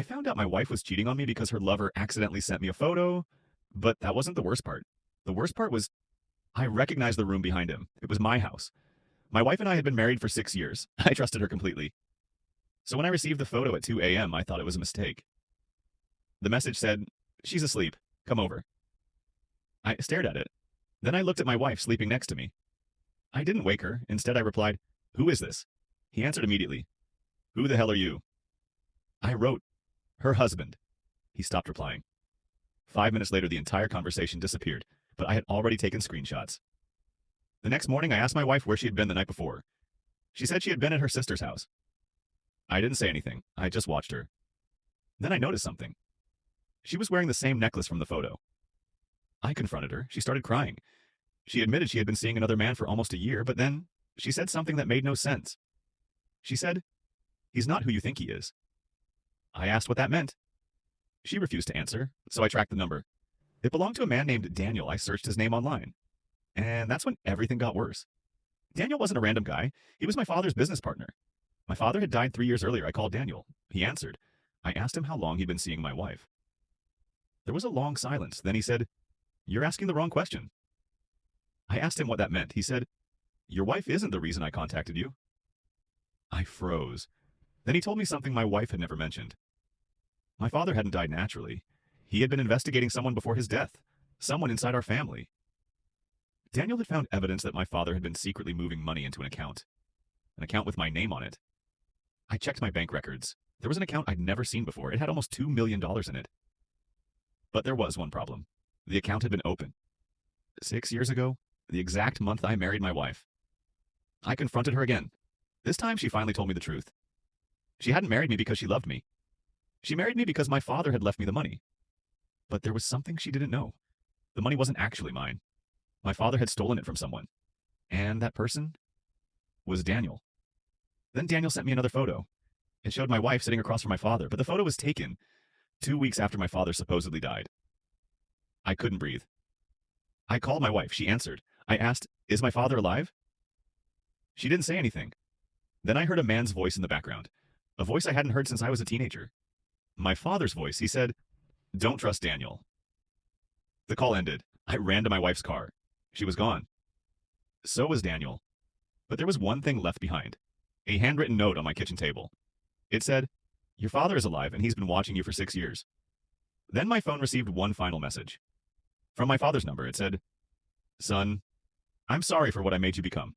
I found out my wife was cheating on me because her lover accidentally sent me a photo, but that wasn't the worst part. The worst part was I recognized the room behind him. It was my house. My wife and I had been married for 6 years. I trusted her completely. So when I received the photo at 2 a.m., I thought it was a mistake. The message said, "She's asleep. Come over." I stared at it. Then I looked at my wife sleeping next to me. I didn't wake her. Instead, I replied, "Who is this?" He answered immediately, "Who the hell are you?" I wrote, "Her husband." He stopped replying. 5 minutes later, the entire conversation disappeared, but I had already taken screenshots. The next morning, I asked my wife where she had been the night before. She said she had been at her sister's house. I didn't say anything. I just watched her. Then I noticed something. She was wearing the same necklace from the photo. I confronted her. She started crying. She admitted she had been seeing another man for almost a year, but then she said something that made no sense. She said, "He's not who you think he is." I asked what that meant. She refused to answer, so I tracked the number. It belonged to a man named Daniel. I searched his name online. And that's when everything got worse. Daniel wasn't a random guy. He was my father's business partner. My father had died 3 years earlier. I called Daniel. He answered. I asked him how long he'd been seeing my wife. There was a long silence. Then he said, "You're asking the wrong question." I asked him what that meant. He said, "Your wife isn't the reason I contacted you." I froze. Then he told me something my wife had never mentioned. My father hadn't died naturally. He had been investigating someone before his death, someone inside our family. Daniel had found evidence that my father had been secretly moving money into an account with my name on it. I checked my bank records. There was an account I'd never seen before. It had almost $2 million in it. But there was one problem. The account had been open. 6 years ago, the exact month I married my wife. I confronted her again. This time she finally told me the truth. She hadn't married me because she loved me. She married me because my father had left me the money. But there was something she didn't know. The money wasn't actually mine. My father had stolen it from someone. And that person was Daniel. Then Daniel sent me another photo. It showed my wife sitting across from my father, but the photo was taken 2 weeks after my father supposedly died. I couldn't breathe. I called my wife. She answered. I asked, "Is my father alive?" She didn't say anything. Then I heard a man's voice in the background, a voice I hadn't heard since I was a teenager. My father's voice. He said, "Don't trust Daniel." The call ended. I ran to my wife's car. She was gone. So was Daniel. But there was one thing left behind. A handwritten note on my kitchen table. It said, "Your father is alive and he's been watching you for 6 years." Then my phone received one final message. From my father's number, it said, "Son, I'm sorry for what I made you become.